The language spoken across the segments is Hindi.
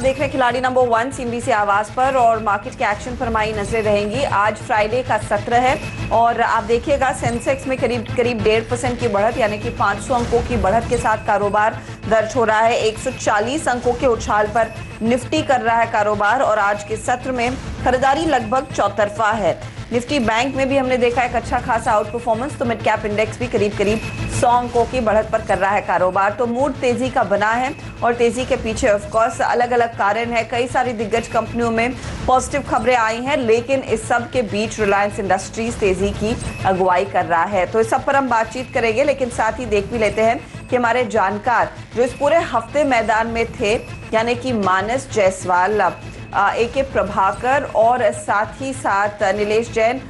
देख रहे हैं खिलाड़ी नंबर 1 सीएनबीसी आवाज पर और मार्केट के एक्शन पर हमारी नजरें रहेंगी। आज फ्राइडे का सत्र है और आप देखिएगा सेंसेक्स में करीब 1.5% की बढ़त यानी कि 500 अंकों की बढ़त के साथ कारोबार दर्ज हो रहा है। 140 अंकों के उछाल पर निफ्टी कर रहा है कारोबार और आज के सत्र में खरीदारी लगभग चौतरफा है। निफ्टी बैंक में भी हमने देखा एक अच्छा खासा आउट परफॉर्मेंस, तो मिड कैप इंडेक्स भी करीब 100 अंकों की बढ़त पर कर रहा है कारोबार। तो मूड तेजी का बना है और तेजी के पीछे ऑफ कोर्स अलग अलग कारण है। कई सारी दिग्गज कंपनियों में पॉजिटिव खबरें आई हैं, लेकिन इस सब के बीच रिलायंस इंडस्ट्रीज तेजी की अगुवाई कर रहा है। तो इस सब पर हम बातचीत करेंगे, लेकिन साथ ही देख भी लेते हैं कि हमारे जानकार जो इस पूरे हफ्ते मैदान में थे, यानी कि मानस जायसवाल, एके प्रभाकर और साथ ही साथ नीलेश जैन,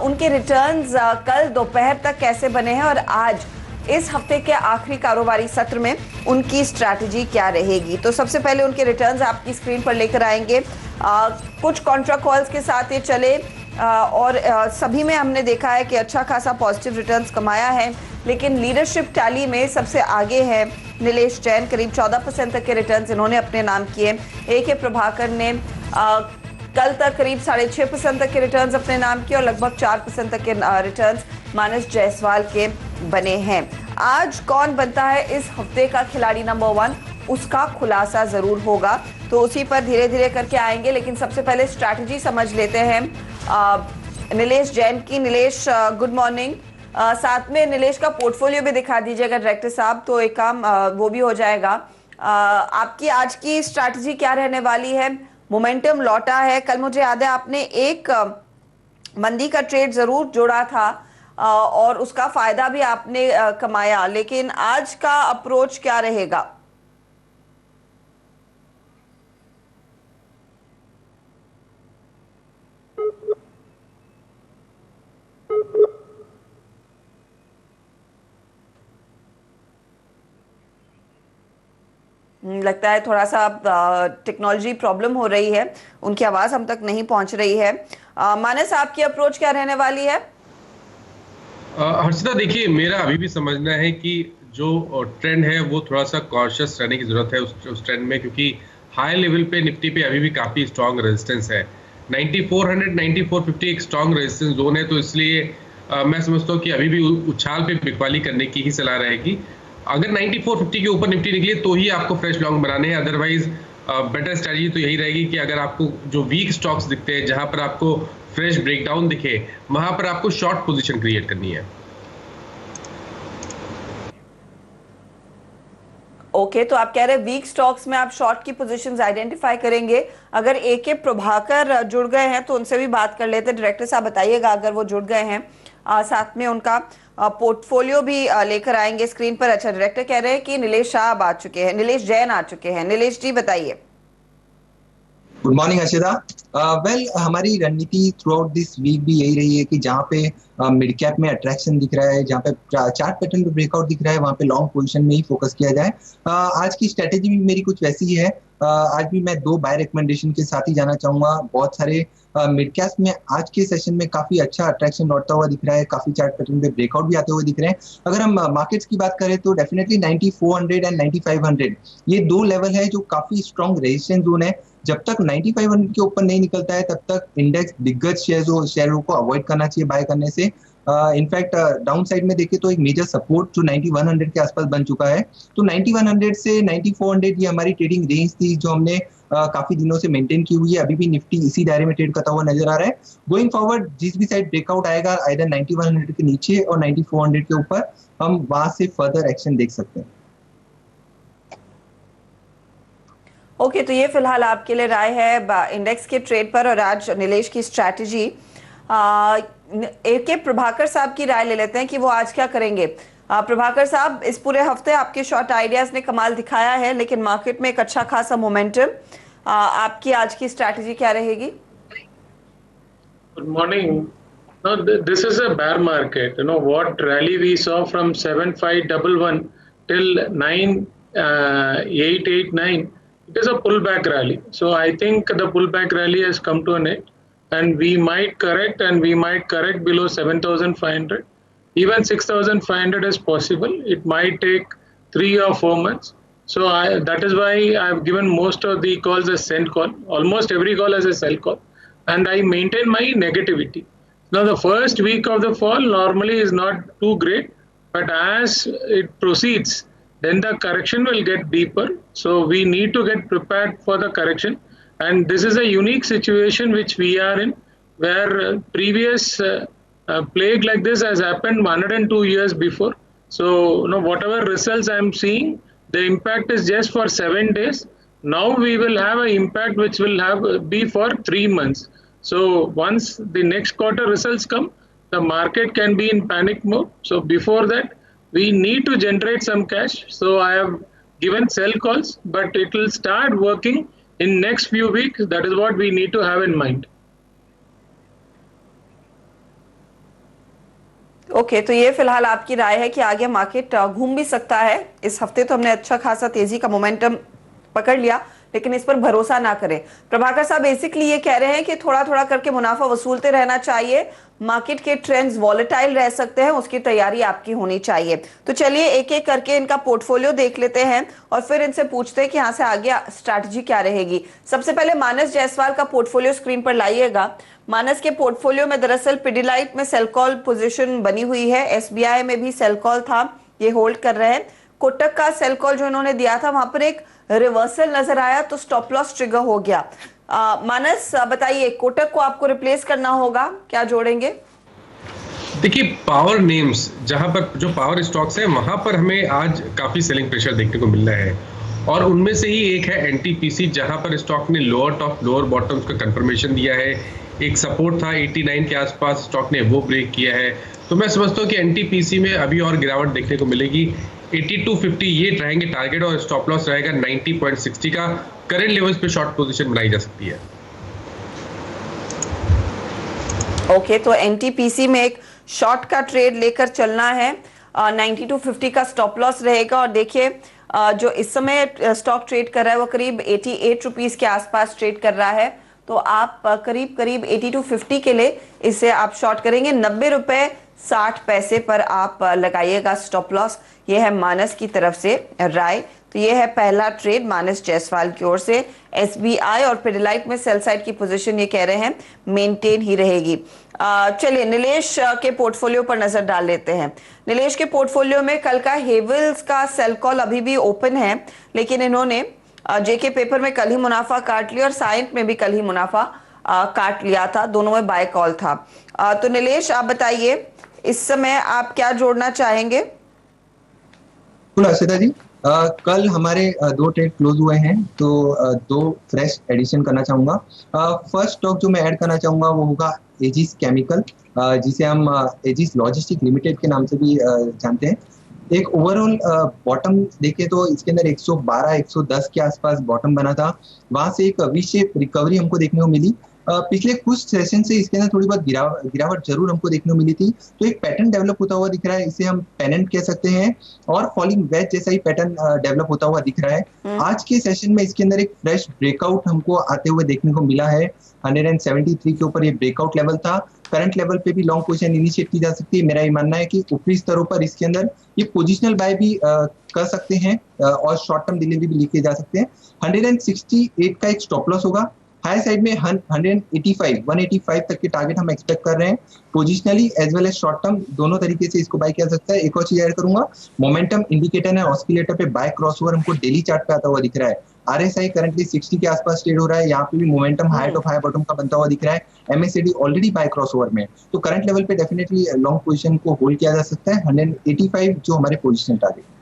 उनके रिटर्न्स कल दोपहर तक कैसे बने हैं और आज इस हफ्ते के आखिरी कारोबारी सत्र में उनकी स्ट्रैटेजी क्या रहेगी। तो सबसे पहले उनके रिटर्न्स आपकी स्क्रीन पर लेकर आएंगे। कुछ कॉन्ट्रा कॉल्स के साथ ये चले और सभी में हमने देखा है कि अच्छा खासा पॉजिटिव रिटर्न्स कमाया है, लेकिन लीडरशिप टैली में सबसे आगे है नीलेश जैन। करीब 14% तक के रिटर्न्स इन्होंने अपने नाम किए। एके प्रभाकर ने कल तक करीब 6.5% तक के रिटर्न्स अपने नाम किए और लगभग 4% तक के रिटर्न्स मानस जायसवाल के बने हैं। आज कौन बनता है इस हफ्ते का खिलाड़ी नंबर 1, उसका खुलासा जरूर होगा, तो उसी पर धीरे धीरे करके आएंगे। लेकिन सबसे पहले स्ट्रैटेजी समझ लेते हैं नीलेश जैन की। Nilesh, good morning. साथ में नीलेश का पोर्टफोलियो भी दिखा दीजिएगा डायरेक्टर साहब, तो एक काम वो भी हो जाएगा। आपकी आज की स्ट्रैटेजी क्या रहने वाली है? मोमेंटम लौटा है, कल मुझे याद है आपने एक मंदी का ट्रेड जरूर जोड़ा था और उसका फायदा भी आपने कमाया, लेकिन आज का अप्रोच क्या रहेगा? लगता है थोड़ा सा टेक्नोलॉजी प्रॉब्लम हो रही है, उनकी आवाज हम तक नहीं पहुंच रही है। मानस, आपकी अप्रोच क्या रहने वाली है? हर्षिता, देखिए, मेरा अभी भी समझना है कि जो ट्रेंड है वो थोड़ा सा कॉशियस रहने की जरूरत है उस ट्रेंड में, क्योंकि हाई लेवल पे निफ्टी पे अभी भी काफी स्ट्रांग रेजिस्टेंस है। 9400 9450 एक स्ट्रांग रेजिस्टेंस जोन है, तो इसलिए मैं समझता हूँ कि अभी भी उछाल पे बिकवाली करने की ही सलाह रहेगी। अगर 9450 के ऊपर निफ्टी निकले तो ही आपको फ्रेश लॉन्ग बनाने हैं, अदरवाइज बेटर स्ट्रेटजी तो यही रहेगी कि अगर आपको जो वीक स्टॉक्स दिखते हैं, जहां पर आपको फ्रेश ब्रेकडाउन दिखे, वहां पर आपको शॉर्ट पोजीशन क्रिएट करनी है। ओके, तो आप कह रहे हैं वीक स्टॉक्स में आप शॉर्ट की पोजीशंस आइडेंटिफाई करेंगे। अगर एके प्रभाकर जुड़ गए हैं तो उनसे भी बात कर लेते हैं। डायरेक्टर साहब बताइएगा अगर वो जुड़ गए हैं, साथ में उनका पोर्टफोलियो भी लेकर आएंगे स्क्रीन पर। अच्छा, डायरेक्टर कह रहे हैं कि नीलेश शाह आ चुके हैं, नीलेश जैन आ चुके हैं। नीलेश जी बताइए। Good morning Harshita. वेल, हमारी रणनीति थ्रू आउट दिस वीक भी यही रही है कि जहाँ पे मिड कैप में अट्रैक्शन दिख रहा है, जहाँ पे चार्ट पैटर्न पे ब्रेकआउट दिख रहा है, वहाँ पे लॉन्ग पोजीशन में ही फोकस किया जाए। आज की स्ट्रेटेजी भी मेरी कुछ वैसी ही है। आज भी मैं 2 बाय रिकमेंडेशन के साथ ही जाना चाहूंगा। बहुत सारे मिड कैप में आज के सेशन में काफी अच्छा अट्रैक्शन लौटता हुआ दिख रहा है, काफी चार्ट पैटर्न पे ब्रेकआउट भी आते हुए दिख रहे हैं। अगर हम मार्केट्स की बात करें तो डेफिनेटली 9400 एंड 9500 ये 2 लेवल है जो काफी स्ट्रॉन्ग रेजिस्टेंस जोन है। जब तक 9500 के ऊपर नहीं निकलता है तब तक इंडेक्स दिग्गज शेयरों को अवॉइड करना चाहिए बाय करने से। इनफैक्ट डाउन साइड में देखें तो एक मेजर सपोर्ट जो 9100 के आसपास बन चुका है, तो 9100 से 9400 ये हमारी ट्रेडिंग रेंज थी जो हमने काफी दिनों से मेंटेन की हुई है। अभी भी निफ्टी इसी दायरे में ट्रेड करता हुआ नजर आ रहा है। गोइंग फॉरवर्ड जिस भी साइड ब्रेकआउट आएगा आइदर 9100 के नीचे और 9400 के ऊपर, हम वहां से फर्दर एक्शन देख सकते हैं। ओके, तो ये फिलहाल आपके लिए राय है इंडेक्स के ट्रेड पर और आज नीलेश की स्ट्रैटेजी। एके प्रभाकर साहब की राय ले लेते हैं कि वो आज क्या करेंगे। प्रभाकर साहब, इस पूरे हफ्ते आपके शॉर्ट आइडियाज ने कमाल दिखाया है, लेकिन मार्केट में एक अच्छा खासा मोमेंटम, आपकी आज की स्ट्रैटेजी क्या रहेगी? Good morning. No, this is a bear market. You know what rally we saw from 7511 till 9889. It is a pullback rally. So I think the pullback rally has come to an end, and we might correct below 7,500. Even 6,500 is possible. It might take 3 or 4 months. So that is why I've given most of the calls as send call, almost every call as a sell call, and I maintain my negativity. Now the first week of the fall normally is not too great, but as it proceeds, then the correction will get deeper. So we need to get prepared for the correction, and this is a unique situation which we are in, where previous plague like this has happened 102 years before. So whatever results I'm seeing, the impact is just for 7 days. Now we will have an impact which will be for 3 months. So once the next quarter results come, the market can be in panic mode. So before that, we need to generate some cash. So I have given sell calls, but it will start working in next few weeks. That is what we need to have in mind. Okay तो ये फिलहाल आपकी राय है कि आगे मार्केट घूम भी सकता है। इस हफ्ते तो हमने अच्छा खासा तेजी का मोमेंटम पकड़ लिया, लेकिन इस पर भरोसा ना करें। प्रभाकर साहब बेसिकली ये कह रहे हैं कि थोड़ा थोड़ा करके मुनाफा वसूलते रहना चाहिए, मार्केट के ट्रेंड्स वॉलेटाइल रह सकते हैं, उसकी तैयारी आपकी होनी चाहिए। तो चलिए एक एक करके इनका पोर्टफोलियो देख लेते हैं और फिर इनसे पूछते हैं कि यहाँ से आगे स्ट्रैटेजी क्या रहेगी। सबसे पहले मानस जायसवाल का पोर्टफोलियो स्क्रीन पर लाइएगा। मानस के पोर्टफोलियो में दरअसल पिडिलाइट में सेल कॉल पोजीशन बनी हुई है, एसबीआई में भी सेल कॉल था, ये होल्ड कर रहे हैं। कोटक का सेल कॉल जो इन्होंने दिया था वहां पर एक रिवर्सल नजर आया तो स्टॉप लॉस ट्रिगर हो गया। मानस बताइए, कोटक को आपको रिप्लेस करना होगा, क्या जोड़ेंगे? देखिए पावर नेम्स, जहां पर जो पावर स्टॉक्स है वहां पर हमें आज काफी सेलिंग प्रेशर देखने को मिल रहा है, और उनमें से ही एक है एनटीपीसी, जहां पर स्टॉक ने लोअर टॉप लोअर बॉटम्स का कंफर्मेशन दिया है। एक सपोर्ट था 89 के आसपास, स्टॉक ने वो ब्रेक किया है। तो मैं समझता हूँ कि एनटीपीसी में अभी और गिरावट देखने को मिलेगी। 8250 ये रहेंगे टारगेट, और स्टॉप लॉस रहेगा 90.60 का। करंट लेवल्स पे शॉर्ट पोजीशन बनाई जा सकती है। ओके तो एनटीपीसी में एक शॉर्ट का ट्रेड लेकर चलना है, 9250 का स्टॉप लॉस रहेगा। और देखिए जो इस समय स्टॉक ट्रेड कर रहा है वो करीब 88 रुपीस के आसपास ट्रेड कर रहा है, तो आप करीब करीब 8250 के लिए इसे आप शॉर्ट करेंगे। 90 रुपए 60 पैसे पर आप लगाइएगा स्टॉप लॉस। ये है मानस की तरफ से राय। तो ये है पहला ट्रेड मानस जायसवाल की ओर से। एसबीआई और पिडिलाइट में सेल साइड की पोजीशन ये कह रहे हैं मेंटेन ही रहेगी। चलिए नीलेश के पोर्टफोलियो पर नजर डाल लेते हैं। नीलेश के पोर्टफोलियो में कल का हेवल्स का सेल कॉल अभी भी ओपन है, लेकिन इन्होंने जेके पेपर में कल ही मुनाफा काट लिया और साइंट में भी कल ही मुनाफा काट लिया था, दोनों में बाय कॉल था। तो नीलेश आप बताइए इस समय आप क्या जोड़ना चाहेंगे? हर्षिता जी, कल हमारे 2 ट्रेड क्लोज हुए हैं, तो 2 फ्रेश एडिशन करना चाहूंगा। फर्स्ट स्टॉक जो मैं ऐड करना चाहूंगा वो होगा एजिस केमिकल, जिसे हम एजिस लॉजिस्टिक लिमिटेड के नाम से भी जानते हैं। एक ओवरऑल बॉटम देखे तो इसके अंदर 112-110 के आसपास बॉटम बना था, वहां से एक वी शेप रिकवरी हमको देखने को मिली। पिछले कुछ सेशन से इसके अंदर थोड़ी बहुत गिरावट जरूर हमको देखने को मिली थी, तो एक पैटर्न डेवलप होता हुआ दिख रहा है, इसे हम पेनेंट कह सकते हैं, और फॉलिंग वेज जैसा ही पैटर्न डेवलप होता हुआ दिख रहा है। आज के सेशन में इसके अंदर एक फ्रेश ब्रेकआउट हमको आते हुए देखने को मिला है। 173 के ऊपर ये ब्रेकआउट लेवल था। करंट लेवल पे भी लॉन्ग पोजीशन इनिशिएट की जा सकती है। मेरा ये मानना है कि ऊपरी स्तरों पर इसके अंदर ये पोजिशनल बाय भी कर सकते हैं और शॉर्ट टर्म डिलीवरी भी लिखे जा सकते हैं। 168 का एक स्टॉप लॉस होगा। हाई साइड में 185 तक के टारगेट हम एक्सपेक्ट कर रहे हैं। Positionally as well as short term दोनों तरीके से इसको बाय किया जा सकता है। एक और चीज ऐड करूंगा, मोमेंटम इंडिकेटर है ऑस्किलेटर पे बाय क्रॉसओवर हमको डेली चार्ट पे आता हुआ दिख रहा है। आरएसआई करंटली 60 के आसपास ट्रेड हो रहा है, यहाँ पे भी momentum high top high bottom का बनता हुआ दिख रहा है। एमएससीडी ऑलरेडी बाय क्रॉसओवर में, तो करंट लेवल पे डेफिनेटली लॉन्ग पोजीशन को होल्ड किया जा सकता है। 185 जो हमारे पोजीशन टारगेट।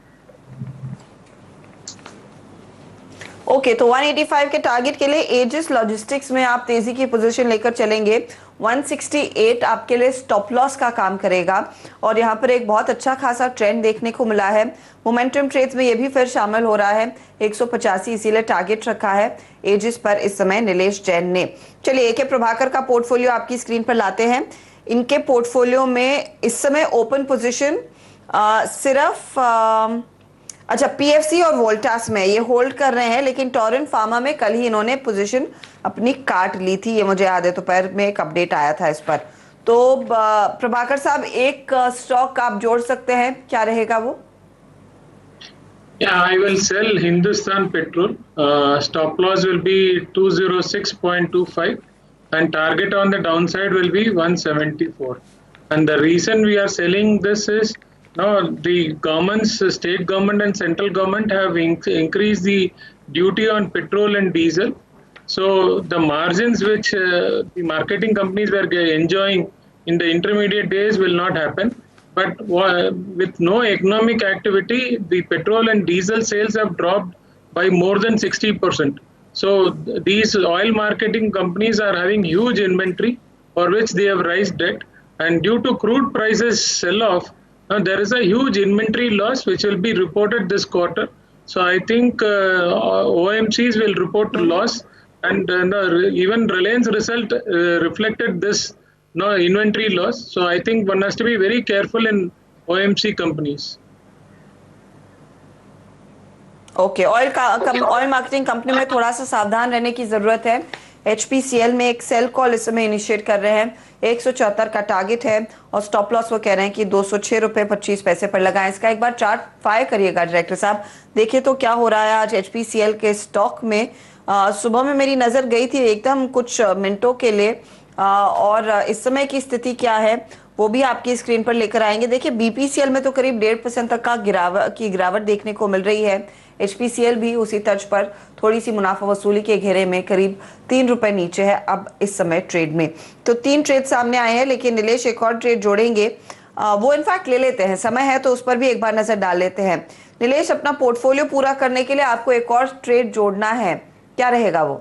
ओके तो 185 के टारगेट के लिए एजिस लॉजिस्टिक्स में आप तेजी की पोजीशन लेकर चलेंगे। 168 आपके लिए स्टॉप लॉस का काम करेगा, और यहाँ पर एक बहुत अच्छा खासा ट्रेंड देखने को मिला है। मोमेंटम ट्रेड्स में ये भी फिर शामिल हो रहा है। 185 इसीलिए टारगेट रखा है एजिस पर इस समय नीलेश जैन ने। चलिए एके प्रभाकर का पोर्टफोलियो आपकी स्क्रीन पर लाते हैं। इनके पोर्टफोलियो में इस समय ओपन पोजिशन सिर्फ अच्छा पीएफसी और वोल्टास में ये होल्ड कर रहे हैं, लेकिन टोरेंट फार्मा में कल ही इन्होंने पोजीशन अपनी काट ली थी, ये मुझे याद है, दोपहर में एक अपडेट आया था इस पर। तो प्रभाकर साहब एक स्टॉक आप जोड़ सकते हैं, क्या रहेगा वो? Yeah, I will sell Hindustan Petrol. Stop loss will be 206.25 and target on the downside will be 174. And the reason we are selling this is now the governments, state government and central government have increased the duty on petrol and diesel. So the margins which the marketing companies were enjoying in the intermediate days will not happen. But with no economic activity, the petrol and diesel sales have dropped by more than 60%. So these oil marketing companies are having huge inventory for which they have raised debt. And due to crude prices sell off, there is a huge inventory loss which will be reported this quarter. So I think OMCs will report loss, and even Reliance result reflected this inventory loss. So I think one has to be very careful in OMC companies. Okay, oil marketing company में थोड़ा सा सावधान रहने की जरूरत है। HPCL में एक सेल कॉल इस समय इनिशिएट कर रहे हैं, 174 का टारगेट है और स्टॉप लॉस वो कह रहे हैं कि 206 रुपए 25 पैसे पर लगाएं। इसका एक बार चार्ट फायर करिएगा डायरेक्टर साहब, देखिए तो क्या हो रहा है आज HPCL के स्टॉक में। सुबह में मेरी नजर गई थी एकदम कुछ मिनटों के लिए, और इस समय की स्थिति क्या है वो भी आपकी स्क्रीन पर लेकर आएंगे। देखिए BPCL में तो करीब 1.5% तक का गिरावट देखने को मिल रही है। HPCL भी उसी तर्ज पर थोड़ी सी मुनाफा वसूली के घेरे में करीब 3 रुपए नीचे है अब इस समय ट्रेड में। तो 3 ट्रेड सामने आए हैं, लेकिन नीलेश एक और ट्रेड जोड़ेंगे, वो इनफैक्ट ले लेते हैं, समय है तो उस पर भी एक बार नजर डाल लेते हैं। नीलेश, अपना पोर्टफोलियो पूरा करने के लिए आपको एक और ट्रेड जोड़ना है, क्या रहेगा वो?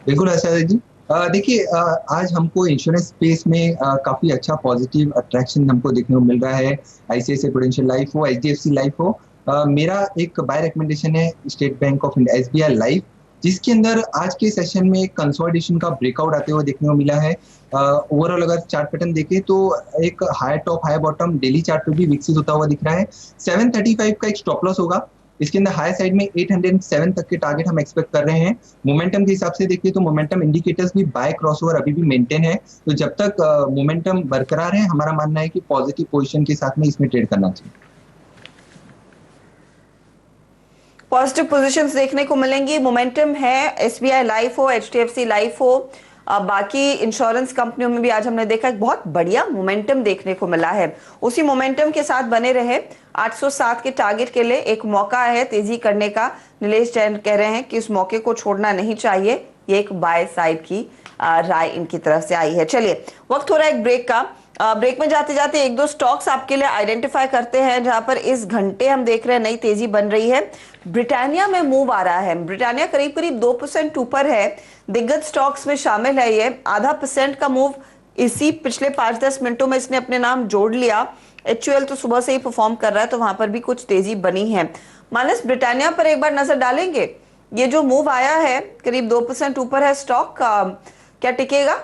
बिल्कुल ऐसा है जी। देखिए, आज हमको इंश्योरेंस स्पेस में काफी अच्छा पॉजिटिव अट्रैक्शन हमको देखने को मिल रहा है। ICICI प्रूडेंशियल लाइफ हो, HDFC लाइफ हो, मेरा एक बाय रिकमेंडेशन है state bank of India SBI life, जिसके अंदर आज के सेशन में कंसोलिडेशन का ब्रेकआउट आते हुए देखने को मिला है। ओवरऑल अगर चार्ट पैटर्न देखें तो एक high top high bottom daily chart पे भी विकसित होता हुआ दिख रहा है। 735 का एक स्टॉप लॉस होगा, इसके अंदर हाई साइड में 807 तक के टारगेट हम एक्सपेक्ट कर रहे हैं। मोमेंटम के हिसाब से देखिए तो मोमेंटम इंडिकेटर्स भी बाय क्रॉसओवर अभी भी मेंटेन है, तो जब तक मोमेंटम बरकरार है हमारा मानना है कि पॉजिटिव पोजीशन के साथ में इसमें ट्रेड करना चाहिए। पॉजिटिव पोजीशंस देखने को मिलेंगी, मोमेंटम है। SBI लाइफ हो, HDFC लाइफ हो, बाकी इंश्योरेंस कंपनियों में भी आज हमने देखा एक बहुत बढ़िया मोमेंटम देखने को मिला है। उसी मोमेंटम के साथ बने रहे। 807 के टारगेट के लिए एक मौका है तेजी करने का। नीलेश जैन कह रहे हैं कि उस मौके को छोड़ना नहीं चाहिए, ये एक बाय साइड की राय इनकी तरफ से आई है। चलिए, वक्त हो रहा है एक ब्रेक का। ब्रेक में जाते जाते एक दो स्टॉक्स आपके लिए आइडेंटिफाई करते हैं जहां पर इस घंटे हम देख रहे हैं नई तेजी बन रही है। ब्रिटानिया में मूव आ रहा है, ब्रिटानिया करीब करीब 2% ऊपर है, दिग्गज स्टॉक्स में शामिल है। ये 0.5% का मूव इसी पिछले 5-10 मिनटों में इसने अपने नाम जोड़ लिया। HUL तो सुबह से ही परफॉर्म कर रहा है, तो वहां पर भी कुछ तेजी बनी है। मानस, ब्रिटानिया पर एक बार नजर डालेंगे, ये जो मूव आया है करीब 2% ऊपर है स्टॉक का, क्या टिकेगा?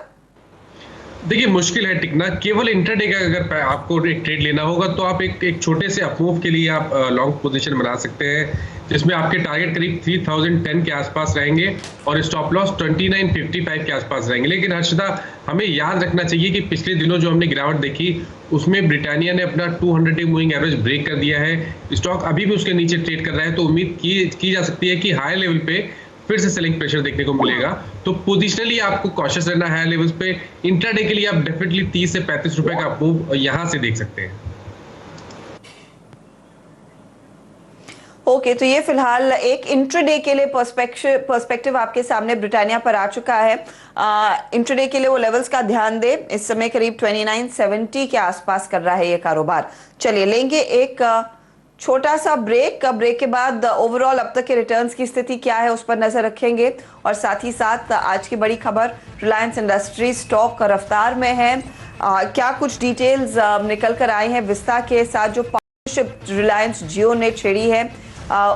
देखिए, मुश्किल है टिकना। केवल इंट्राडे का अगर आपको एक ट्रेड लेना होगा तो आप एक छोटे से अपमूव के लिए आप लॉन्ग पोजीशन बना सकते हैं, जिसमें आपके टारगेट करीब 3010 के आसपास रहेंगे और स्टॉप लॉस 2955 के आसपास रहेंगे। लेकिन हर्षदा, हमें याद रखना चाहिए कि पिछले दिनों जो हमने गिरावट देखी उसमें ब्रिटानिया ने अपना 200 डे मूविंग एवरेज ब्रेक कर दिया है। स्टॉक अभी भी उसके नीचे ट्रेड कर रहा है, तो उम्मीद की जा सकती है कि हाई लेवल पे फिर से सेलिंग प्रेशर देखने को मिलेगा। तो पोजिशनली आपको कॉशियस रहना है हाई लेवल्स पे। इंट्राडे के लिए आप डेफिनेटली 30 से 35 रुपए का मूव यहां से देख सकते हैं। ओके, तो ये फिलहाल एक इंट्राडे के लिए पर्सपेक्टिव आपके सामने ब्रिटानिया पर आ चुका है। इंट्राडे के लिए वो लेवल्स का ध्यान दे, इस समय करीब 2970 के आसपास कर रहा है ये कारोबार। चलिए, लेंगे एक छोटा सा ब्रेक। ब्रेक के बाद ओवरऑल अब तक के रिटर्न्स की स्थिति क्या है उस पर नजर रखेंगे, और साथ ही साथ आज की बड़ी खबर रिलायंस इंडस्ट्री स्टॉक रफ्तार में है। क्या कुछ डिटेल्स निकल कर आई हैं विस्ता के साथ जो पार्टनरशिप रिलायंस जियो ने छेड़ी है,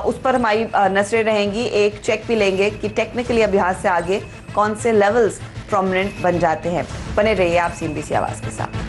उस पर हमारी नजरें रहेंगी। एक चेक भी लेंगे कि टेक्निकली अब यहाँ से आगे कौन से लेवल्स प्रोमिनेंट बन जाते हैं। बने रहिए आप CNBC आवाज के साथ।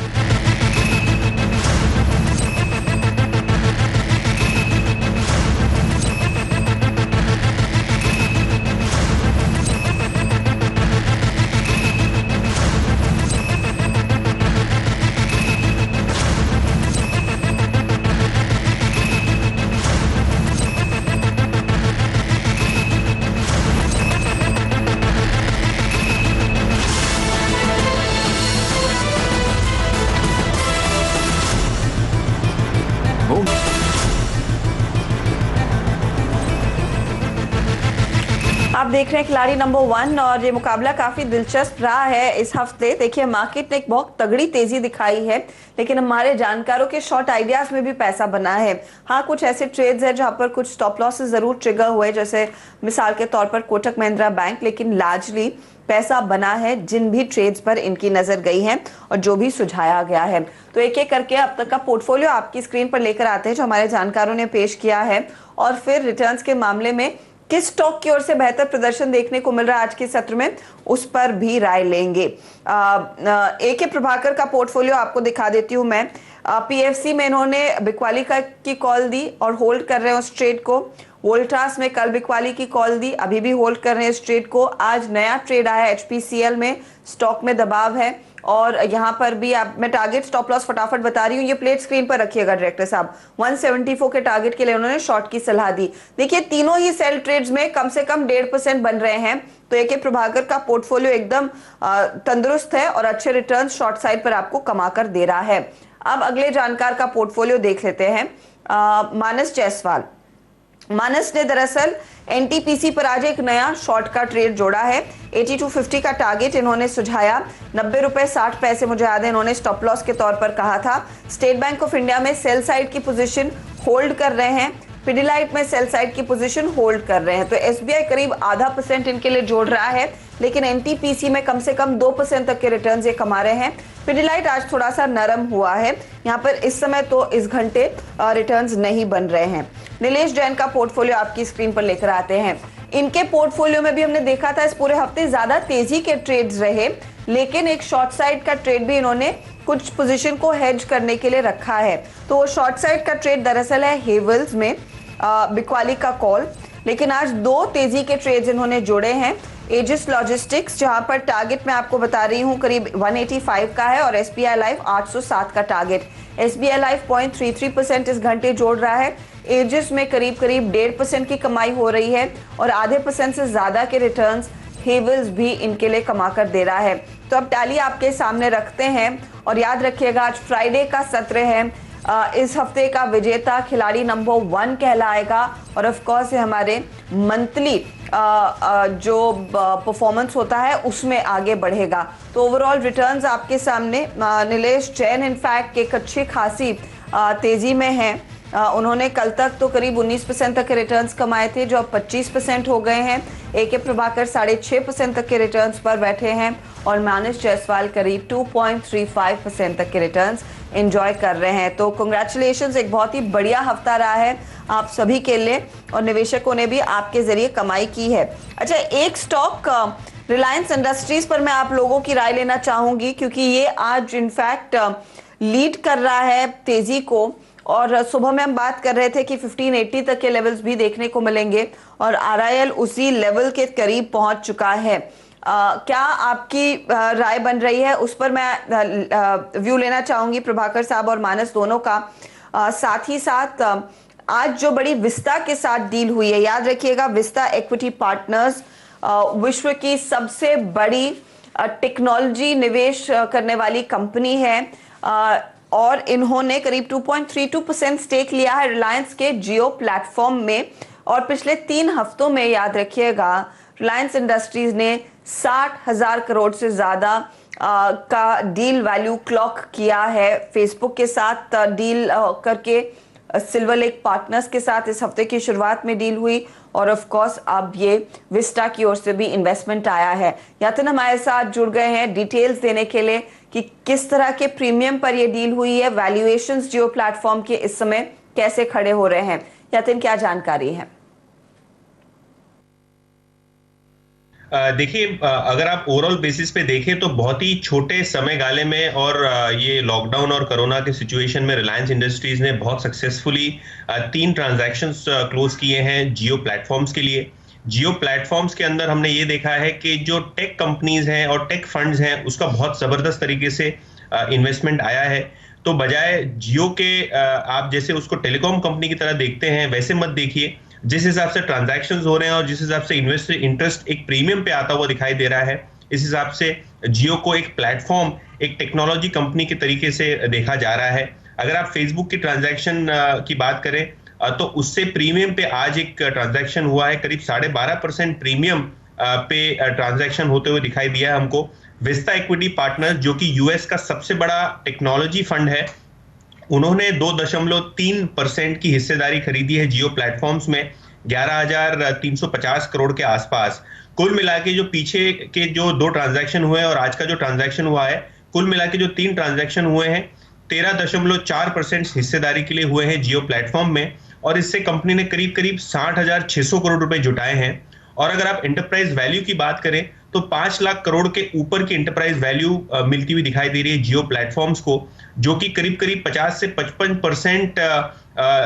देख रहे हैं खिलाड़ी नंबर 1 और ये मुकाबला काफी दिलचस्प रहा है इस हफ्ते। देखिए मार्केट ने एक बहुत तगड़ी तेजी दिखाई है, लेकिन हमारे जानकारों के शॉर्ट आइडियाज में भी पैसा बना है। हाँ, कुछ ऐसे ट्रेड्स हैं जहां पर कुछ स्टॉप लॉसेस जरूर ट्रिगर हुए, जैसे मिसाल के तौर पर कोटक महिंद्रा बैंक, लेकिन लार्जली पैसा बना है जिन भी ट्रेड्स पर इनकी नजर गई है और जो भी सुझाया गया है। तो एक एक करके अब तक का पोर्टफोलियो आपकी स्क्रीन पर लेकर आते हैं जो हमारे जानकारों ने पेश किया है, और फिर रिटर्न्स के मामले में किस स्टॉक की ओर से बेहतर प्रदर्शन देखने को मिल रहा है आज के सत्र में, उस पर भी राय लेंगे। AK प्रभाकर का पोर्टफोलियो आपको दिखा देती हूं मैं। PFC में इन्होंने बिकवाली की कॉल दी और होल्ड कर रहे हैं उस ट्रेड को। वोल्टास में कल बिकवाली की कॉल दी, अभी भी होल्ड कर रहे हैं इस ट्रेड को। आज नया ट्रेड आया HPCL में, स्टॉक में दबाव है और यहां पर भी आप, मैं टारगेट स्टॉप लॉस फटाफट बता रही हूँ, ये प्लेट स्क्रीन पर रखिएगा डायरेक्टर साहब। 174 के टारगेट के लिए उन्होंने शॉर्ट की सलाह दी। देखिए तीनों ही सेल ट्रेड्स में कम से कम 1.5% बन रहे हैं, तो AK प्रभाकर का पोर्टफोलियो एकदम तंदुरुस्त है और अच्छे रिटर्न शॉर्ट साइड पर आपको कमा कर दे रहा है। अब अगले जानकार का पोर्टफोलियो देख लेते हैं, मानस जायसवाल। मानस ने दरअसल NTPC पर आज एक नया शॉर्ट का ट्रेड जोड़ा है। 8250 का टारगेट इन्होंने सुझाया, 90 रुपए 60 पैसे मुझे याद है इन्होंने स्टॉप लॉस के तौर पर कहा था। स्टेट बैंक ऑफ इंडिया में सेल साइड की पोजीशन होल्ड कर रहे हैं, पिडिलाइट में सेल साइड की पोजीशन होल्ड कर रहे हैं। तो SBI करीब 0.5% इनके लिए जोड़ रहा है, लेकिन NTPC में कम से कम 2% तक के रिटर्न ये कमा रहे हैं। पिडिलाइट आज थोड़ा सा नरम हुआ है, यहाँ पर इस समय तो इस घंटे रिटर्न्स नहीं बन रहे हैं। नीलेश जैन का पोर्टफोलियो आपकी स्क्रीन पर लेकर आते हैं। इनके पोर्टफोलियो में भी हमने देखा था इस पूरे हफ्ते ज्यादा तेजी के ट्रेड्स रहे, लेकिन एक शॉर्ट साइड का ट्रेड भी इन्होंने कुछ पोजीशन को हेज करने के लिए रखा है। तो वो शॉर्ट साइड का ट्रेड दरअसल है हेवल्स में बिकवाली का कॉल, लेकिन आज 2 तेजी के ट्रेड्स इन्होंने जोड़े हैं। एजिस लॉजिस्टिक्स जहां पर टारगेट मैं आपको बता रही हूं करीब 185 का है और SBI लाइफ 807 का टारगेट। SBI लाइफ 0.33% इस घंटे जोड़ रहा है। एजिस में करीब 1.5% की कमाई हो रही है और आधे % से ज्यादा के रिटर्न्स हेवल्स भी इनके लिए कमा कर दे रहा है। तो अब टैली आपके सामने रखते हैं और याद रखिएगा आज फ्राइडे का सत्र है। इस हफ्ते का विजेता खिलाड़ी नंबर 1 कहलाएगा और ऑफ कोर्स हमारे मंथली जो परफॉर्मेंस होता है उसमें आगे बढ़ेगा। तो ओवरऑल रिटर्न्स आपके सामने। नीलेश जैन इनफैक्ट एक अच्छी खासी तेजी में है। उन्होंने कल तक तो करीब 19% तक के रिटर्न्स कमाए थे, जो अब 25% हो गए हैं। AK प्रभाकर 6.5% तक के रिटर्न्स पर बैठे हैं और मानस जायसवाल करीब 2.35% तक के रिटर्न्स एंजॉय कर रहे हैं। तो कांग्रेचुलेशंस, एक बहुत ही बढ़िया हफ्ता रहा है आप सभी के लिए और निवेशकों ने भी आपके जरिए कमाई की है। अच्छा, एक स्टॉक रिलायंस इंडस्ट्रीज पर मैं आप लोगों की राय लेना चाहूंगी, क्योंकि ये आज इनफैक्ट लीड कर रहा है तेजी को, और सुबह में हम बात कर रहे थे कि 1580 तक के लेवल्स भी देखने को मिलेंगे और RIL उसी लेवल के करीब पहुंच चुका है। क्या आपकी राय बन रही है उस पर मैं व्यू लेना चाहूंगी, प्रभाकर साहब और मानस दोनों का। साथ ही साथ आज जो बड़ी विस्ता के साथ डील हुई है, याद रखिएगा विस्ता इक्विटी पार्टनर्स विश्व की सबसे बड़ी टेक्नोलॉजी निवेश करने वाली कंपनी है और इन्होंने करीब 2.32% स्टेक लिया है रिलायंस के जियो प्लेटफॉर्म में। और पिछले 3 हफ्तों में याद रखिएगा रिलायंस इंडस्ट्रीज ने 60,000 करोड़ से ज्यादा का डील वैल्यू क्लॉक किया है। फेसबुक के साथ डील करके सिल्वर लेक पार्टनर्स के साथ इस हफ्ते की शुरुआत में डील हुई और ऑफ कोर्स अब ये विस्टा की ओर से भी इन्वेस्टमेंट आया है। यातिन हमारे साथ जुड़ गए हैं डिटेल्स देने के लिए कि किस तरह के प्रीमियम पर ये डील हुई है, वैल्यूएशंस जियो प्लेटफॉर्म के इस समय कैसे खड़े हो रहे हैं। यातिन, क्या जानकारी है? देखिए, अगर आप ओवरऑल बेसिस पे देखें तो बहुत ही छोटे समय गाले में और ये लॉकडाउन और कोरोना के सिचुएशन में रिलायंस इंडस्ट्रीज ने बहुत सक्सेसफुली 3 ट्रांजैक्शंस क्लोज किए हैं जियो प्लेटफॉर्म्स के लिए। जियो प्लेटफॉर्म्स के अंदर हमने ये देखा है कि जो टेक कंपनीज हैं और टेक फंड्स हैं उसका बहुत जबरदस्त तरीके से इन्वेस्टमेंट आया है। तो बजाय जियो के आप जैसे उसको टेलीकॉम कंपनी की तरह देखते हैं वैसे मत देखिए। जिस हिसाब से ट्रांजैक्शंस हो रहे हैं और जिस हिसाब से इन्वेस्टर इंटरेस्ट एक प्रीमियम पे आता हुआ दिखाई दे रहा है, इस हिसाब से जियो को एक प्लेटफॉर्म, एक टेक्नोलॉजी कंपनी के तरीके से देखा जा रहा है। अगर आप फेसबुक की ट्रांजैक्शन की बात करें तो उससे प्रीमियम पे आज एक ट्रांजैक्शन हुआ है, करीब 12.5% प्रीमियम पे ट्रांजैक्शन होते हुए दिखाई दिया है हमको। विस्ता इक्विटी पार्टनर्स, जो कि यूएस का सबसे बड़ा टेक्नोलॉजी फंड है, उन्होंने 2.3% की हिस्सेदारी खरीदी है जियो प्लेटफॉर्म्स में, 11,350 करोड़ के आसपास। कुल मिला के जो पीछे के जो 2 ट्रांजैक्शन हुए और आज का जो ट्रांजैक्शन हुआ है, कुल मिला के जो 3 ट्रांजैक्शन हुए हैं, 13.4% हिस्सेदारी के लिए हुए हैं जियो प्लेटफॉर्म में, और इससे कंपनी ने करीब करीब 60,600 करोड़ रुपए जुटाए हैं। और अगर आप एंटरप्राइज वैल्यू की बात करें तो 5 लाख करोड़ के ऊपर की एंटरप्राइज वैल्यू मिलती हुई दिखाई दे रही है जियो प्लेटफॉर्म्स को, जो कि करीब करीब 50 से 55%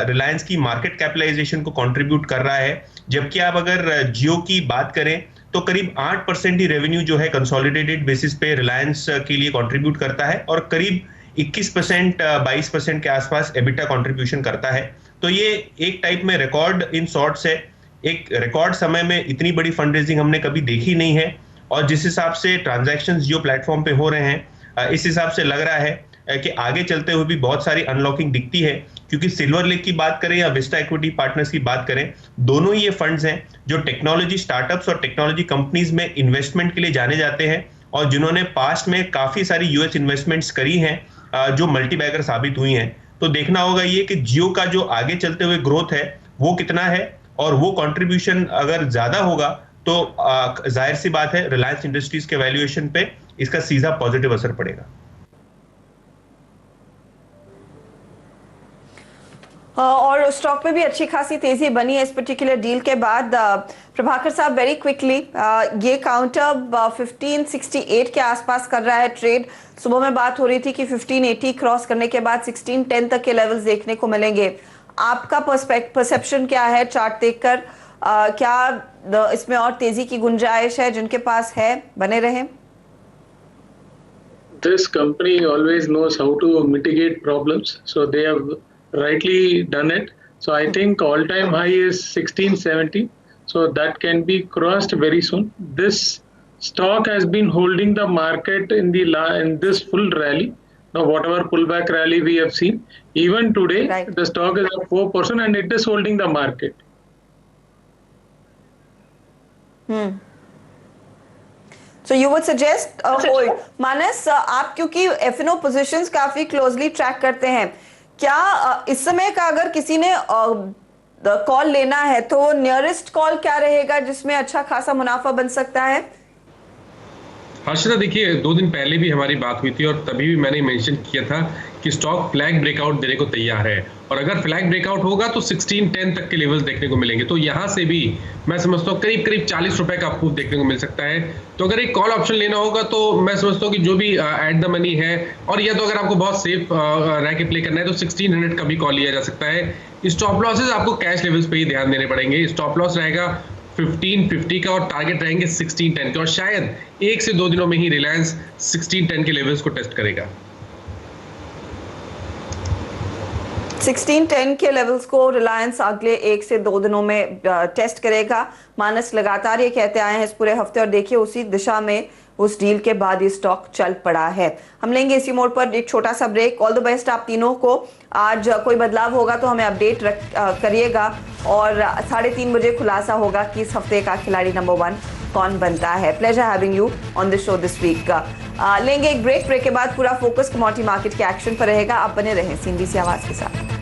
रिलायंस की मार्केट कैपिटलाइजेशन को कंट्रीब्यूट कर रहा है। जबकि आप अगर जियो की बात करें तो करीब 8% ही रेवेन्यू जो है कंसोलिडेटेड बेसिस पे रिलायंस के लिए कंट्रीब्यूट करता है, और करीब 21% 22% के आसपास एबिटा कंट्रीब्यूशन करता है। तो ये एक टाइप में रिकॉर्ड इन सॉर्ट्स है। एक रिकॉर्ड समय में इतनी बड़ी फंड रेजिंग हमने कभी देखी नहीं है, और जिस हिसाब से ट्रांजैक्शंस जियो प्लेटफॉर्म पे हो रहे हैं, इस हिसाब से लग रहा है कि आगे चलते हुए भी बहुत सारी अनलॉकिंग दिखती है। क्योंकि सिल्वर लेक की बात करें या विस्टा इक्विटी पार्टनर्स की बात करें, दोनों ही ये फंड्स हैं जो टेक्नोलॉजी स्टार्टअप्स और टेक्नोलॉजी कंपनीज में इन्वेस्टमेंट के लिए जाने जाते हैं, और जिन्होंने पास्ट में काफी सारी यूएस इन्वेस्टमेंट्स करी हैं जो मल्टीबैगर साबित हुई हैं। तो देखना होगा ये कि जियो का जो आगे चलते हुए ग्रोथ है वो कितना है, और वो कंट्रीब्यूशन अगर ज्यादा होगा तो जाहिर सी बात है रिलायंस इंडस्ट्रीज के वैल्यूएशन पे इसका सीधा पॉजिटिव असर पड़ेगा। और स्टॉक में भी अच्छी खासी तेजी बनी है इस पर्टिकुलर डील के बाद। प्रभाकर साहब, वेरी क्विकली, ये काउंटर 1568 के आसपास कर रहा है ट्रेड। सुबह में बात हो रही थी कि 1580 क्रॉस करने के बाद 1610 तक के लेवल्स देखने को मिलेंगे। आपका परसेप्शन क्या है चार्ट देखकर? क्या इसमें और तेजी की गुंजाइश है? जिनके पास है बने रहे। This company always knows how to mitigate problems, so they have rightly done it. So I think all-time high is 1670, so that can be crossed very soon. This stock has been holding the market in this full rally. Now, whatever pullback rally we have seen, even today, Right. the stock is up 4% and it is holding the market. So you would suggest a hold. मानस, आप क्योंकि F&O पोजीशंस काफी क्लोजली ट्रैक करते हैं, क्या इस समय का अगर किसी ने कॉल लेना है तो नियरेस्ट कॉल क्या रहेगा जिसमें अच्छा खासा मुनाफा बन सकता है? हर्षिता, देखिए 2 दिन पहले भी हमारी बात हुई थी और तभी भी मैंने मेंशन किया था कि स्टॉक फ्लैग ब्रेकआउट देने को तैयार है, और अगर फ्लैग ब्रेकआउट होगा तो 1610 तक के लेवल्स देखने को मिलेंगे। तो यहां से भी मैं समझता हूँ करीब करीब 40 रुपए का आपको देखने को मिल सकता है। तो अगर एक कॉल ऑप्शन लेना होगा तो मैं समझता हूँ कि जो भी एट द मनी है, और या तो अगर आपको बहुत सेफ रह के प्ले करना है तो 1600 का भी कॉल लिया जा सकता है। स्टॉप लॉसेज आपको कैश लेवल्स पे ही ध्यान देने पड़ेंगे। स्टॉप लॉस रहेगा 1550 का और टारगेट रहेंगे 1610 के, और शायद 1 से 2 दिनों में ही रिलायंस 1610 के लेवल्स को टेस्ट करेगा। 1610 के लेवल्स को रिलायंस अगले 1 से 2 दिनों में टेस्ट करेगा। मानस लगातार ये कहते आए हैं इस पूरे हफ्ते, और देखिए उसी दिशा में उस डील के बाद ये स्टॉक चल पड़ा है। हम लेंगे इसी मोड पर एक छोटा सा ब्रेक। ऑल द बेस्ट आप तीनों को। आज कोई बदलाव होगा तो हमें अपडेट करिएगा, और 3:30 बजे खुलासा होगा कि इस हफ्ते का खिलाड़ी नंबर 1 कौन बनता है। Pleasure having you on this show this week. लेंगे एक ब्रेक के बाद पूरा फोकस कमोडिटी मार्केट के एक्शन पर रहेगा। आप बने रहें CNBC आवाज के साथ।